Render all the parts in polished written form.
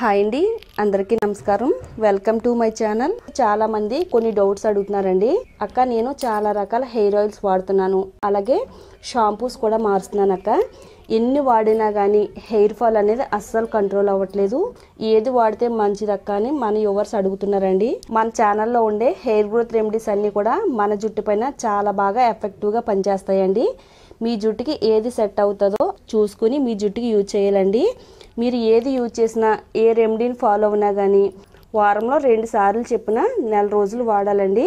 Hi అండి, అందరికీ నమస్కారం. Welcome to my channel. చాలా మంది కొన్ని డౌట్స్ అడుగుతున్నారండి. అక్క, నేను చాలా రకాల హెయిర్ ఆయిల్స్ వాడుతున్నాను, అలాగే షాంపూస్ కూడా మారుస్తున్నాను అక్క. ఎన్ని వాడినా కానీ హెయిర్ ఫాల్ అనేది అస్సలు కంట్రోల్ అవ్వట్లేదు. ఏది వాడితే మంచిదక్క అని మన వ్యూవర్స్ అడుగుతున్నారండి. మన ఛానల్లో ఉండే హెయిర్ గ్రోత్ రెమెడీస్ అన్నీ కూడా మన జుట్టు పైన చాలా బాగా ఎఫెక్టివ్గా పనిచేస్తాయండి. మీ జుట్టుకి ఏది సెట్ అవుతుందో చూసుకుని మీ జుట్టుకి యూజ్ చేయాలండి. మీరు ఏది యూజ్ చేసినా, ఏ రెమెడీని ఫాలో అవునా కానీ వారంలో 2 సార్లు చెప్పిన నెల రోజులు వాడాలండి.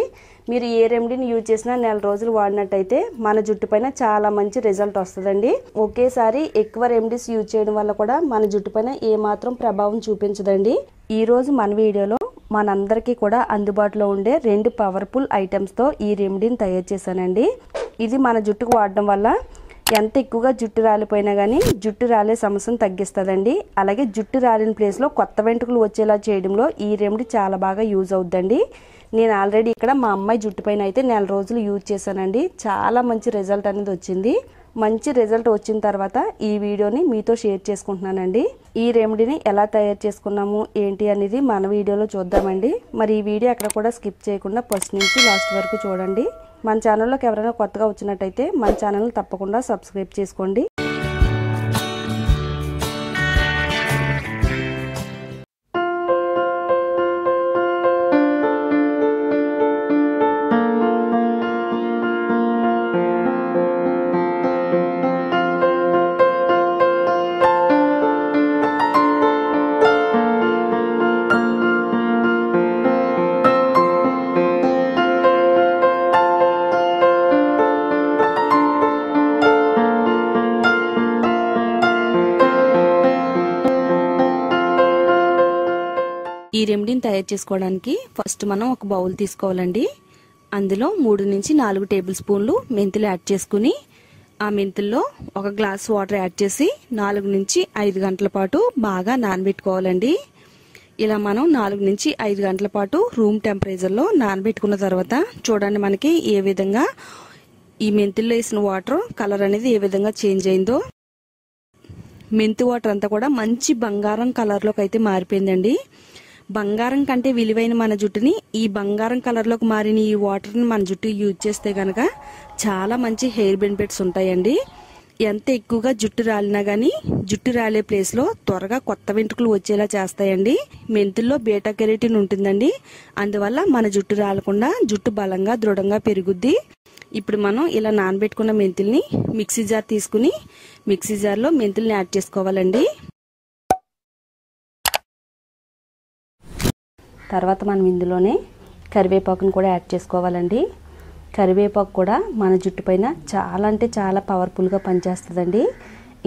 మీరు ఏ రెమెడీని యూజ్ చేసినా నెల రోజులు వాడినట్టయితే మన జుట్టు పైన చాలా మంచి రిజల్ట్ వస్తుందండి. ఒకేసారి ఎక్కువ రెమెడీస్ యూజ్ చేయడం వల్ల కూడా మన జుట్టు పైన ఏమాత్రం ప్రభావం చూపించదండి. ఈరోజు మన వీడియోలో మనందరికీ కూడా అందుబాటులో ఉండే 2 పవర్ఫుల్ ఐటమ్స్తో ఈ రెమెడీని తయారు చేశానండి. ఇది మన జుట్టుకు వాడడం వల్ల ఎంత ఎక్కువగా జుట్టు రాలిపోయినా కానీ జుట్టు రాలే సమస్యను తగ్గిస్తుందండి. అలాగే జుట్టు రాలిన ప్లేస్లో కొత్త వెంట్రుకలు వచ్చేలా చేయడంలో ఈ రెమెడీ చాలా బాగా యూజ్ అవుతుందండి. నేను ఆల్రెడీ ఇక్కడ మా అమ్మాయి జుట్టు పైన అయితే నెల రోజులు యూజ్ చేశానండి. చాలా మంచి రిజల్ట్ అనేది వచ్చింది. మంచి రిజల్ట్ వచ్చిన తర్వాత ఈ వీడియోని మీతో షేర్ చేసుకుంటున్నానండి. ఈ రెమెడీని ఎలా తయారు చేసుకున్నాము ఏంటి అనేది మన వీడియోలో చూద్దామండి. మరి ఈ వీడియో ఎక్కడ కూడా స్కిప్ చేయకుండా ఫస్ట్ నుంచి లాస్ట్ వరకు చూడండి. మన ఛానల్లోకి ఎవరైనా కొత్తగా వచ్చినట్టయితే మన ఛానల్ని తప్పకుండా సబ్స్క్రైబ్ చేసుకోండి. ఈ రెమెడీని తయారు చేసుకోవడానికి ఫస్ట్ మనం ఒక బౌల్ తీసుకోవాలండి. అందులో 3 నుంచి 4 టేబుల్ స్పూన్లు మెంతులు యాడ్ చేసుకుని ఆ మెంతుల్లో 1 గ్లాస్ వాటర్ యాడ్ చేసి 4 నుంచి 5 గంటల పాటు బాగా నానబెట్టుకోవాలండి. ఇలా మనం 4 నుంచి 5 గంటల పాటు రూమ్ టెంపరేచర్లో నానబెట్టుకున్న తర్వాత చూడండి మనకి ఏ విధంగా ఈ మెంతుల్లో వేసిన వాటర్ కలర్ అనేది ఏ విధంగా చేంజ్ అయిందో. మెంతు వాటర్ అంతా కూడా మంచి బంగారం కలర్లోకి అయితే మారిపోయిందండి. బంగారం కంటే విలువైన మన జుట్టుని ఈ బంగారం కలర్లోకి మారిన ఈ వాటర్ని మన జుట్టు యూజ్ చేస్తే కనుక చాలా మంచి హెయిర్ బెనిఫిట్స్ ఉంటాయండి. ఎంత ఎక్కువగా జుట్టు రాలినా కానీ జుట్టు రాలే ప్లేస్లో త్వరగా కొత్త వెంట్రుకలు వచ్చేలా చేస్తాయండి. మెంతుల్లో బీటా కెరటిన్ ఉంటుందండి. అందువల్ల మన జుట్టు రాలకుండా జుట్టు బలంగా దృఢంగా పెరుగుద్ది. ఇప్పుడు మనం ఇలా నానబెట్టుకున్న మెంతుల్ని మిక్సీ జార్ తీసుకుని మిక్సీ జార్లో మెంతుల్ని యాడ్ చేసుకోవాలండి. తర్వాత మనం ఇందులోనే కరివేపాకును కూడా యాడ్ చేసుకోవాలండి. కరివేపాకు కూడా మన జుట్టు పైన చాలా అంటే చాలా పవర్ఫుల్గా పనిచేస్తుందండి.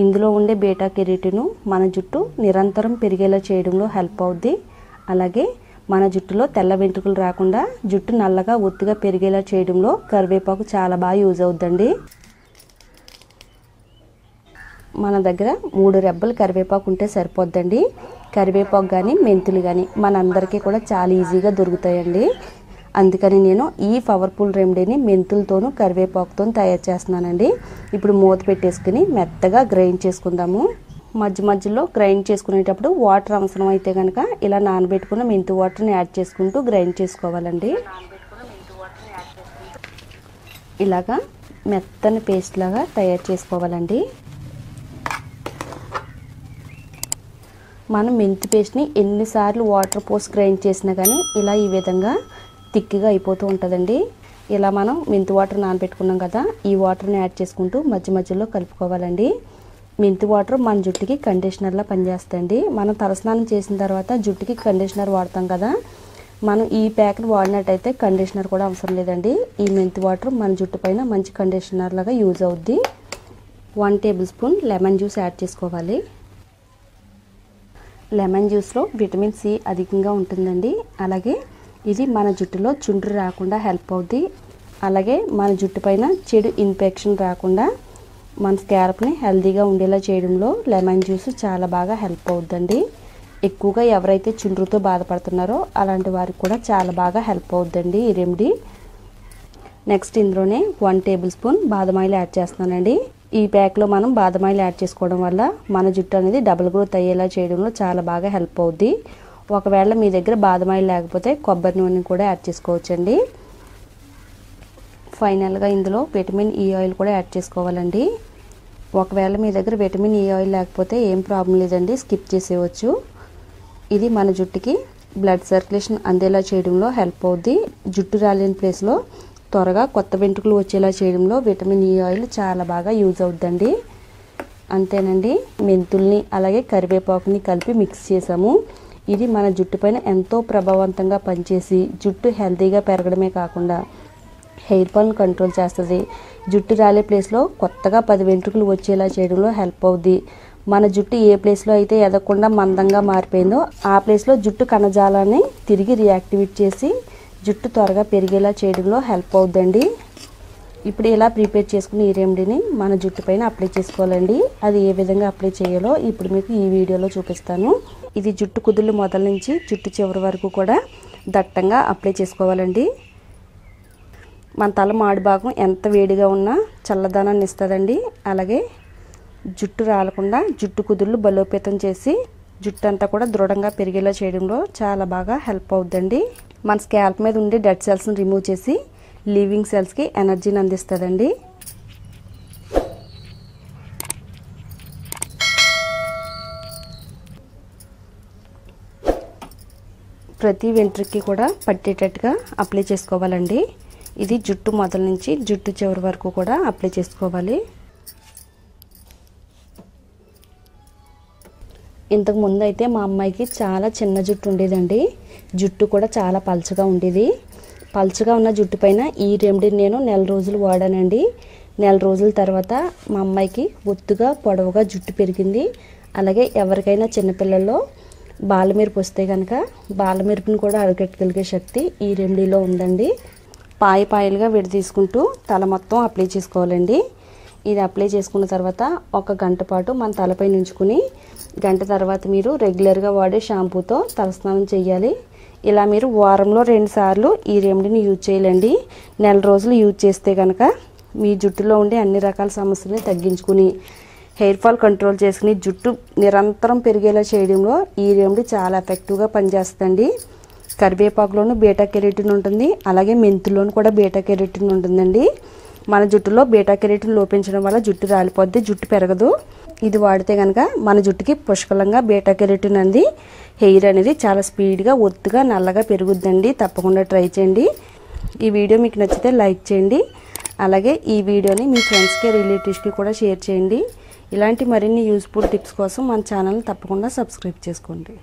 ఇందులో ఉండే బీటా కెరటిన్ మన జుట్టు నిరంతరం పెరిగేలా చేయడంలో హెల్ప్ అవుద్ది. అలాగే మన జుట్టులో తెల్ల వెంట్రుకలు రాకుండా జుట్టు నల్లగా ఒత్తుగా పెరిగేలా చేయడంలో కరివేపాకు చాలా బాగా యూజ్ అవుద్దండి. మన దగ్గర 3 రెబ్బలు కరివేపాకు ఉంటే సరిపోద్దండి. కరివేపాకు కానీ మెంతులు కానీ మనందరికీ కూడా చాలా ఈజీగా దొరుకుతాయండి. అందుకని నేను ఈ పవర్ఫుల్ రెమెడీని మెంతులతోనూ కరివేపాకుతో తయారు చేస్తున్నానండి. ఇప్పుడు మూత పెట్టేసుకుని మెత్తగా గ్రైండ్ చేసుకుందాము. మధ్య మధ్యలో గ్రైండ్ చేసుకునేటప్పుడు వాటర్ అవసరం అయితే కనుక ఇలా నానబెట్టుకున్న మెంతు వాటర్ని యాడ్ చేసుకుంటూ గ్రైండ్ చేసుకోవాలండి. ఇలాగా మెత్తని పేస్ట్ లాగా తయారు చేసుకోవాలండి. మనం మెంతి పేస్ట్ని ఎన్నిసార్లు వాటర్ పోసి గ్రైండ్ చేసినా కానీ ఇలా ఈ విధంగా థిక్గా అయిపోతూ ఉంటుందండి. ఇలా మనం మెంతి వాటర్ నానబెట్టుకున్నాం కదా, ఈ వాటర్ని యాడ్ చేసుకుంటూ మధ్య మధ్యలో కలుపుకోవాలండి. మెంతి వాటర్ మన జుట్టుకి కండిషనర్లా పనిచేస్తుంది. మనం తలస్నానం చేసిన తర్వాత జుట్టుకి కండిషనర్ వాడతాం కదా, మనం ఈ ప్యాక్ని వాడినట్టయితే కండిషనర్ కూడా అవసరం లేదండి. ఈ మెంతి వాటర్ మన జుట్టు పైన మంచి కండిషనర్ లాగా యూజ్ అవుద్ది. 1 table spoon lemon juice add చేసుకోవాలి. లెమన్ జ్యూస్లో విటమిన్ సి అధికంగా ఉంటుందండి. అలాగే ఇది మన జుట్టులో చుండ్రు రాకుండా హెల్ప్ అవుద్ది. అలాగే మన జుట్టు పైన చెడు ఇన్ఫెక్షన్ రాకుండా మన స్కాల్ప్ని హెల్తీగా ఉండేలా చేయడంలో లెమన్ జ్యూస్ చాలా బాగా హెల్ప్ అవుద్దండి. ఎక్కువగా ఎవరైతే చుండ్రుతో బాధపడుతున్నారో అలాంటి వారికి కూడా చాలా బాగా హెల్ప్ అవుద్దండి ఈ రెమెడీ. నెక్స్ట్ ఇందులోనే 1 టేబుల్ స్పూన్ బాదం ఆయిల్ యాడ్ చేస్తున్నానండి. ఈ ప్యాక్లో మనం బాదం ఆయిల్ యాడ్ చేసుకోవడం వల్ల మన జుట్టు అనేది డబుల్ గ్రోత్ అయ్యేలా చేయడంలో చాలా బాగా హెల్ప్ అవుద్ది. ఒకవేళ మీ దగ్గర బాదం ఆయిల్ లేకపోతే కొబ్బరి నూనె కూడా యాడ్ చేసుకోవచ్చండి. ఫైనల్గా ఇందులో విటమిన్ ఈ ఆయిల్ కూడా యాడ్ చేసుకోవాలండి. ఒకవేళ మీ దగ్గర విటమిన్ ఈ ఆయిల్ లేకపోతే ఏం ప్రాబ్లం లేదండి, స్కిప్ చేసేయవచ్చు. ఇది మన జుట్టుకి బ్లడ్ సర్క్యులేషన్ అందేలా చేయడంలో హెల్ప్ అవుద్ది. జుట్టు రాలిన ప్లేస్లో త్వరగా కొత్త వెంట్రుకలు వచ్చేలా చేయడంలో విటమిన్ ఈ ఆయిల్ చాలా బాగా యూజ్ అవుద్దండి. అంతేనండి, మెంతుల్ని అలాగే కరివేపాకుని కలిపి మిక్స్ చేసాము. ఇది మన జుట్టు పైన ఎంతో ప్రభావవంతంగా పనిచేసి జుట్టు హెల్తీగా పెరగడమే కాకుండా హెయిర్ ఫాల్ని కంట్రోల్ చేస్తుంది. జుట్టు రాలే ప్లేస్లో కొత్తగా 10 వెంట్రుకలు వచ్చేలా చేయడంలో హెల్ప్ అవుద్ది. మన జుట్టు ఏ ప్లేస్లో అయితే ఎదగకుండా మందంగా మారిపోయిందో ఆ ప్లేస్లో జుట్టు కణజాలాన్ని తిరిగి రియాక్టివేట్ చేసి జుట్టు త్వరగా పెరిగేలా చేయడంలో హెల్ప్ అవుద్దండి. ఇప్పుడు ఇలా ప్రిపేర్ చేసుకుని ఈ రెమెడీని మన జుట్టు పైన అప్లై చేసుకోవాలండి. అది ఏ విధంగా అప్లై చేయాలో ఇప్పుడు మీకు ఈ వీడియోలో చూపిస్తాను. ఇది జుట్టు కుదుళ్ళు మొదల నుంచి జుట్టు చివరి వరకు కూడా దట్టంగా అప్లై చేసుకోవాలండి. మన తల మాడి భాగం ఎంత వేడిగా ఉన్నా చల్లదనాన్ని ఇస్తుందండి. అలాగే జుట్టు రాలకుండా జుట్టు కుదుళ్ళు బలోపేతం చేసి జుట్టు అంతా కూడా దృఢంగా పెరిగేలా చేయడంలో చాలా బాగా హెల్ప్ అవుద్దండి. మన స్కాల్ప్ మీద ఉండే డెడ్ సెల్స్ని రిమూవ్ చేసి లివింగ్ సెల్స్కి ఎనర్జీని అందిస్తుందండి. ప్రతి వెంట్రుకకి కూడా పట్టేటట్టుగా అప్లై చేసుకోవాలండి. ఇది జుట్టు మొదల నుంచి జుట్టు చివరి వరకు కూడా అప్లై చేసుకోవాలి. ఇంతకు ముందు అయితే మా అమ్మాయికి చాలా చిన్న జుట్టు ఉండేదండి. జుట్టు కూడా చాలా పల్చగా ఉండేది. పల్చగా ఉన్న జుట్టు పైన ఈ రెమెడీని నేను 1 రోజులు వాడానండి. 1 రోజుల తర్వాత మా అమ్మాయికి ఒత్తుగా పొడవుగా జుట్టు పెరిగింది. అలాగే ఎవరికైనా చిన్నపిల్లల్లో బాలమెరుపు వస్తే కనుక బాలమెరుపుని కూడా అరికట్టగలిగే శక్తి ఈ రెమెడీలో ఉందండి. పాయలుగా విడదీసుకుంటూ తల మొత్తం అప్లై చేసుకోవాలండి. ఇది అప్లై చేసుకున్న తర్వాత 1 గంట పాటు మన తలపై ఉంచుకుని గంట తర్వాత మీరు రెగ్యులర్గా వాడే షాంపూతో తలస్నానం చేయాలి. ఇలా మీరు వారంలో 2 సార్లు ఈ రెమెడీని యూజ్ చేయాలండి. 1 రోజులు యూజ్ చేస్తే కనుక మీ జుట్టులో ఉండే అన్ని రకాల సమస్యలని తగ్గించుకుని హెయిర్ ఫాల్ కంట్రోల్ చేసుకుని జుట్టు నిరంతరం పెరిగేలా చేయడంలో ఈ రెమెడీ చాలా ఎఫెక్టివ్గా పనిచేస్తుందండి. కరివేపాకులోను బీటా కెరోటిన్ ఉంటుంది. అలాగే మెంతుల్లోను కూడా బీటా కెరోటిన్ ఉంటుందండి. మన జుట్టులో బీటా కెరోటిన్ లోపించడం వల్ల జుట్టు రాలిపోద్ది, జుట్టు పెరగదు. ఇది వాడితే కనుక మన జుట్టుకి పుష్కలంగా బీటా కెరోటిన్ అంది హెయిర్ అనేది చాలా స్పీడ్గా ఒత్తుగా నల్లగా పెరుగుద్దండి. తప్పకుండా ట్రై చేయండి. ఈ వీడియో మీకు నచ్చితే లైక్ చేయండి. అలాగే ఈ వీడియోని మీ ఫ్రెండ్స్కి రిలేటివ్స్కి కూడా షేర్ చేయండి. ఇలాంటి మరిన్ని యూస్ఫుల్ టిప్స్ కోసం మన ఛానల్ని తప్పకుండా సబ్స్క్రైబ్ చేసుకోండి.